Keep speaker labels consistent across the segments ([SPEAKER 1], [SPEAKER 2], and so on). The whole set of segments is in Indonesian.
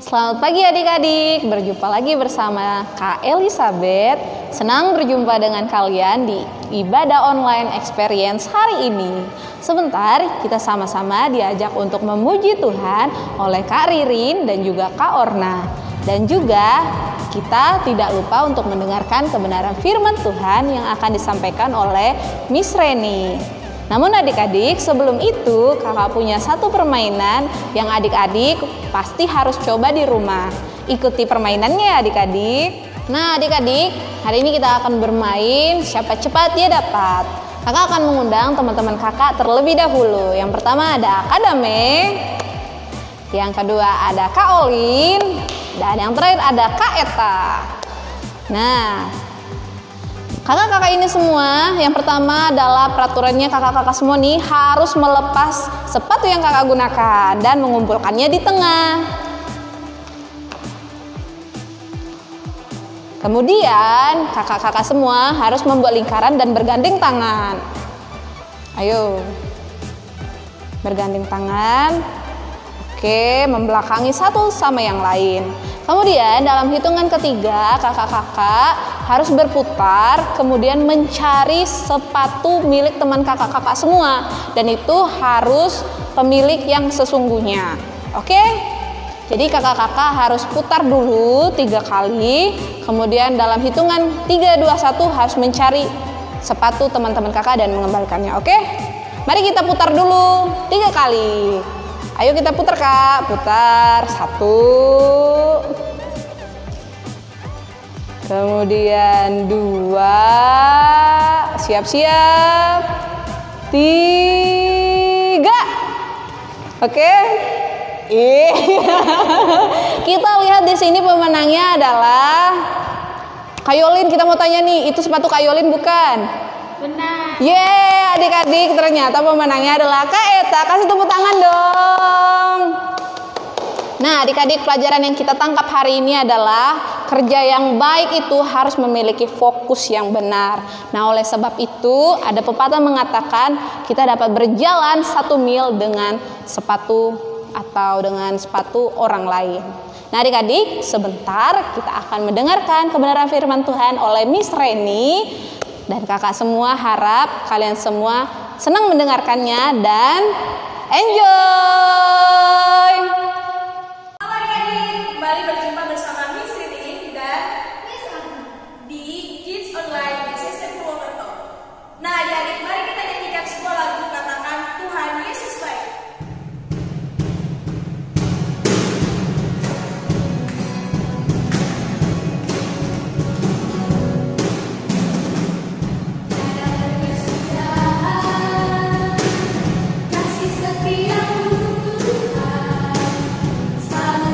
[SPEAKER 1] Selamat pagi adik-adik, berjumpa lagi bersama Kak Elizabeth. Senang berjumpa dengan kalian di ibadah online experience hari ini. Sebentar kita sama-sama diajak untuk memuji Tuhan oleh Kak Ririn dan juga Kak Orna. Dan juga kita tidak lupa untuk mendengarkan kebenaran firman Tuhan yang akan disampaikan oleh Miss Reni. Namun adik-adik, sebelum itu kakak punya satu permainan yang adik-adik pasti harus coba di rumah. Ikuti permainannya adik-adik. Nah adik-adik, hari ini kita akan bermain siapa cepat dia dapat. Kakak akan mengundang teman-teman kakak terlebih dahulu. Yang pertama ada Kak Dame, yang kedua ada Kak Olin, dan yang terakhir ada Kak Eta. Nah, kakak-kakak ini semua, yang pertama adalah peraturannya kakak-kakak semua nih harus melepas sepatu yang kakak gunakan dan mengumpulkannya di tengah. Kemudian kakak-kakak semua harus membuat lingkaran dan bergandeng tangan. Ayo, bergandeng tangan. Oke, membelakangi satu sama yang lain. Kemudian dalam hitungan ketiga kakak-kakak harus berputar kemudian mencari sepatu milik teman kakak-kakak semua, dan itu harus pemilik yang sesungguhnya. Oke? Jadi kakak-kakak harus putar dulu 3 kali, kemudian dalam hitungan 3, 2, 1 harus mencari sepatu teman-teman kakak dan mengembalikannya. Oke? Mari kita putar dulu 3 kali. Ayo kita putar Kak, putar 1, kemudian 2, siap-siap, 3, oke. Kita lihat di sini pemenangnya adalah Kayolin. Kita mau tanya nih, itu sepatu Kayolin bukan?
[SPEAKER 2] Benar.
[SPEAKER 1] Yeay, adik-adik, ternyata pemenangnya adalah Kak Eta. Kasih tepuk tangan dong. Nah, adik-adik, pelajaran yang kita tangkap hari ini adalah kerja yang baik itu harus memiliki fokus yang benar. Nah, oleh sebab itu, ada pepatah mengatakan kita dapat berjalan 1 mil dengan sepatu atau dengan sepatu orang lain. Nah, adik-adik, sebentar kita akan mendengarkan kebenaran firman Tuhan oleh Miss Reni. Dan kakak semua harap kalian semua senang mendengarkannya dan enjoy.
[SPEAKER 2] Halo adik-adik, kembali berjumpa bersama Miss Reni dan Miss Anna di Kids Online di Sistem Purwokerto. Nah adik-adik, mari kita nyanyikan sebuah lagu, katakan Tuhan Yesus baik.
[SPEAKER 3] Kasih setiamu Tuhan, selalu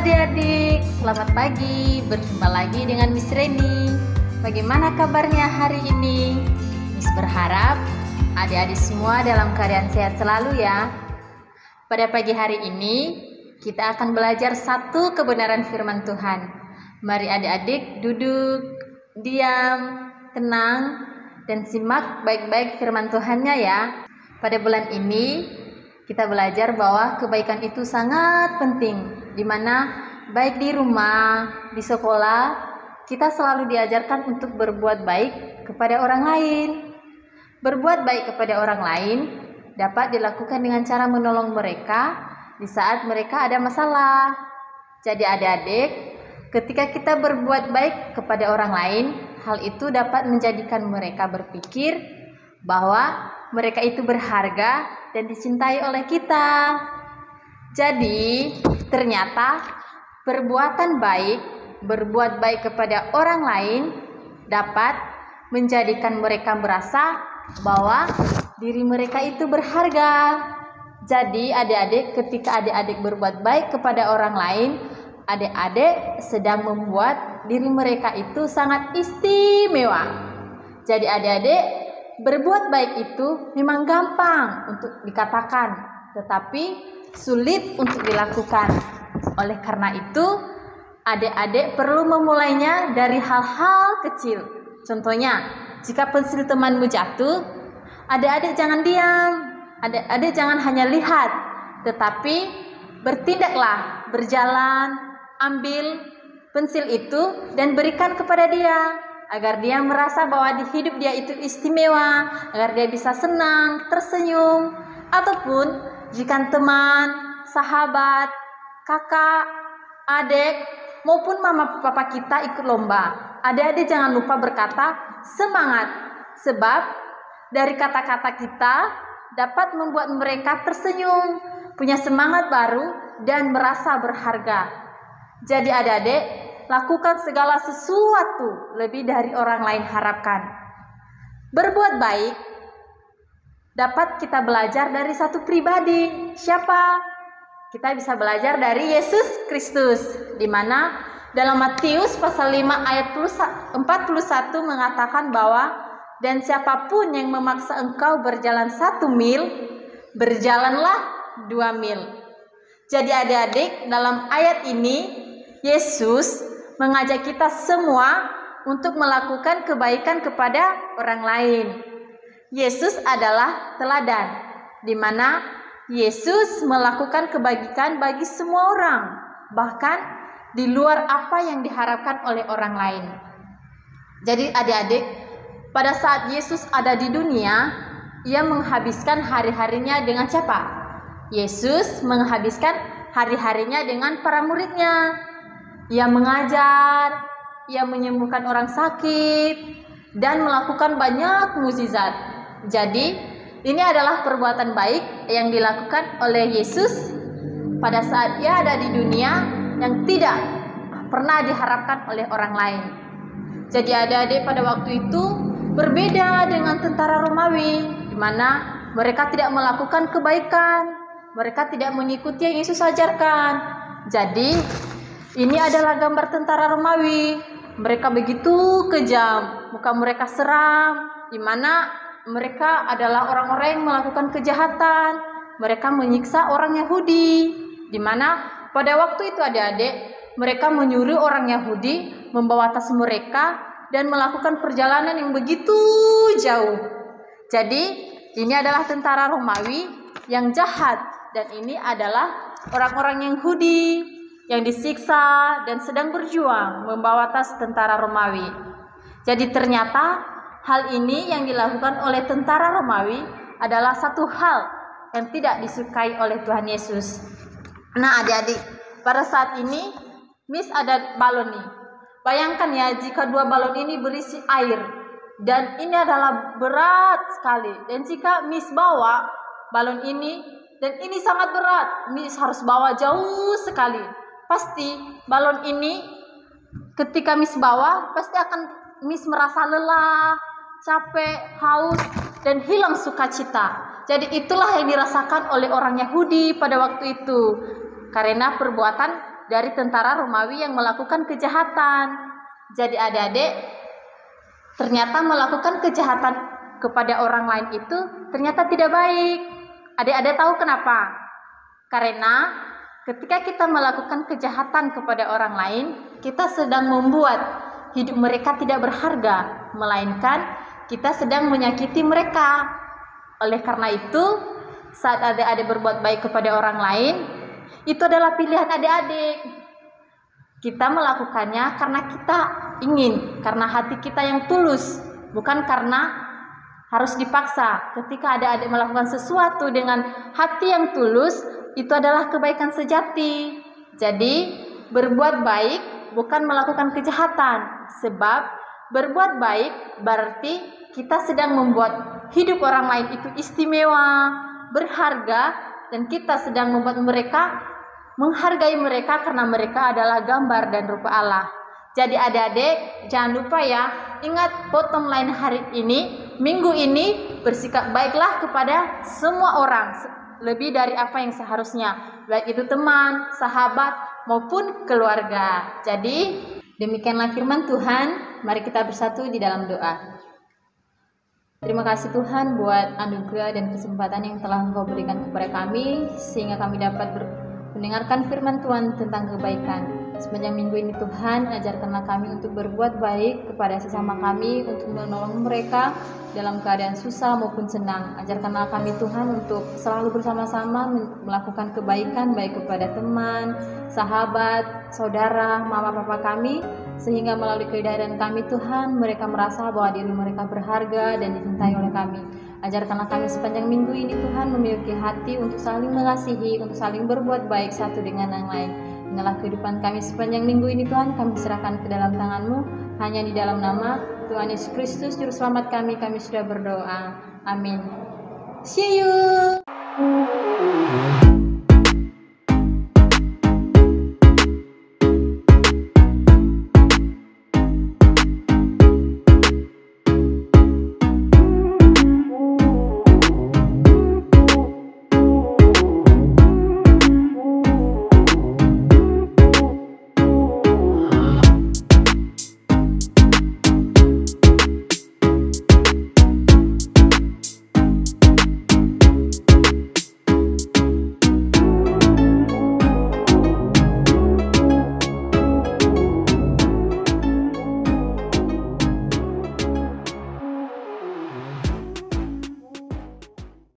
[SPEAKER 1] adik-adik, selamat pagi. Berjumpa lagi dengan Miss Reni. Bagaimana kabarnya hari ini? Miss berharap adik-adik semua dalam keadaan sehat selalu ya. Pada pagi hari ini, kita akan belajar satu kebenaran firman Tuhan. Mari adik-adik duduk, diam, tenang, dan simak baik-baik firman Tuhannya ya. Pada bulan ini, kita belajar bahwa kebaikan itu sangat penting, di mana baik di rumah, di sekolah, kita selalu diajarkan untuk berbuat baik kepada orang lain. Berbuat baik kepada orang lain dapat dilakukan dengan cara menolong mereka di saat mereka ada masalah. Jadi adik-adik, ketika kita berbuat baik kepada orang lain, hal itu dapat menjadikan mereka berpikir bahwa mereka itu berharga dan dicintai oleh kita. Jadi, ternyata berbuat baik kepada orang lain dapat menjadikan mereka merasa bahwa diri mereka itu berharga. Jadi adik-adik, ketika adik-adik berbuat baik kepada orang lain, adik-adik sedang membuat diri mereka itu sangat istimewa. Jadi adik-adik, berbuat baik itu memang gampang untuk dikatakan, tetapi sulit untuk dilakukan. Oleh karena itu, adik-adik perlu memulainya dari hal-hal kecil. Contohnya, jika pensil temanmu jatuh, adik-adik jangan diam. Adik-adik jangan hanya lihat, tetapi bertindaklah, berjalan, ambil pensil itu dan berikan kepada dia, agar dia merasa bahwa di hidup dia itu istimewa, agar dia bisa senang, tersenyum. Ataupun jika teman, sahabat, kakak, adik, maupun mama papa kita ikut lomba, adik-adik jangan lupa berkata semangat, sebab dari kata-kata kita dapat membuat mereka tersenyum, punya semangat baru, dan merasa berharga. Jadi adik-adik, lakukan segala sesuatu lebih dari orang lain harapkan. Berbuat baik dapat kita belajar dari satu pribadi. Siapa? Kita bisa belajar dari Yesus Kristus, di mana dalam Matius pasal 5 ayat 41 mengatakan bahwa dan siapapun yang memaksa engkau berjalan 1 mil, berjalanlah 2 mil. Jadi adik-adik, dalam ayat ini Yesus mengajak kita semua untuk melakukan kebaikan kepada orang lain. Yesus adalah teladan, di mana Yesus melakukan kebaikan bagi semua orang, bahkan di luar apa yang diharapkan oleh orang lain. Jadi adik-adik, pada saat Yesus ada di dunia, ia menghabiskan hari-harinya dengan siapa? Yesus menghabiskan hari-harinya dengan para muridnya. Ia mengajar, ia menyembuhkan orang sakit, dan melakukan banyak mukjizat. Jadi, ini adalah perbuatan baik yang dilakukan oleh Yesus pada saat ia ada di dunia yang tidak pernah diharapkan oleh orang lain. Jadi adik-adik, pada waktu itu berbeda dengan tentara Romawi, di mana mereka tidak melakukan kebaikan, mereka tidak mengikuti yang Yesus ajarkan. Jadi, ini adalah gambar tentara Romawi. Mereka begitu kejam, muka mereka seram, di mana mereka adalah orang-orang yang melakukan kejahatan. Mereka menyiksa orang Yahudi, di mana pada waktu itu adik-adik, mereka menyuruh orang Yahudi membawa tas mereka dan melakukan perjalanan yang begitu jauh. Jadi, ini adalah tentara Romawi yang jahat, dan ini adalah orang-orang Yahudi yang disiksa dan sedang berjuang membawa tas tentara Romawi. Jadi ternyata hal ini yang dilakukan oleh tentara Romawi adalah satu hal yang tidak disukai oleh Tuhan Yesus. Nah adik-adik, pada saat ini Miss ada balon nih. Bayangkan ya, jika 2 balon ini berisi air, dan ini adalah berat sekali. Dan jika Miss bawa balon ini, dan ini sangat berat, Miss harus bawa jauh sekali. Pasti balon ini ketika Miss bawa, pasti akan Miss merasa lelah, capek, haus, dan hilang sukacita. Jadi itulah yang dirasakan oleh orang Yahudi pada waktu itu, karena perbuatan dari tentara Romawi yang melakukan kejahatan. Jadi adik-adik, ternyata melakukan kejahatan kepada orang lain itu ternyata tidak baik. Adik-adik tahu kenapa? Karena ketika kita melakukan kejahatan kepada orang lain, kita sedang membuat hidup mereka tidak berharga, melainkan kita sedang menyakiti mereka. Oleh karena itu, saat adik-adik berbuat baik kepada orang lain, itu adalah pilihan adik-adik. Kita melakukannya karena kita ingin, karena hati kita yang tulus, bukan karena
[SPEAKER 3] harus dipaksa. Ketika adik-adik melakukan sesuatu dengan hati yang tulus, itu adalah kebaikan sejati. Jadi, berbuat baik bukan melakukan kejahatan. Sebab berbuat baik berarti kita sedang membuat hidup orang lain itu istimewa, berharga, dan kita sedang membuat mereka menghargai mereka karena mereka adalah gambar dan rupa Allah. Jadi adik-adik jangan lupa ya, ingat bottom line hari ini, minggu ini bersikap baiklah kepada semua orang, lebih dari apa yang seharusnya, baik itu teman, sahabat, maupun keluarga. Jadi demikianlah firman Tuhan, mari kita bersatu di dalam doa. Terima kasih Tuhan buat anugerah dan kesempatan yang telah Engkau berikan kepada kami, sehingga kami dapat mendengarkan firman Tuhan tentang kebaikan. Sepanjang minggu ini Tuhan, ajarkanlah kami untuk berbuat baik kepada sesama kami, untuk menolong mereka dalam keadaan susah maupun senang. Ajarkanlah kami Tuhan untuk selalu bersama-sama melakukan kebaikan baik kepada teman, sahabat, saudara, mama papa kami, sehingga melalui keadaan kami Tuhan, mereka merasa bahwa diri mereka berharga dan dicintai oleh kami. Ajarkanlah kami sepanjang minggu ini Tuhan memiliki hati untuk saling mengasihi, untuk saling berbuat baik satu dengan yang lain. Inilah kehidupan kami sepanjang minggu ini Tuhan, kami serahkan ke dalam tangan-Mu. Hanya di dalam nama Tuhan Yesus Kristus Juru Selamat kami sudah berdoa. Amin. See you.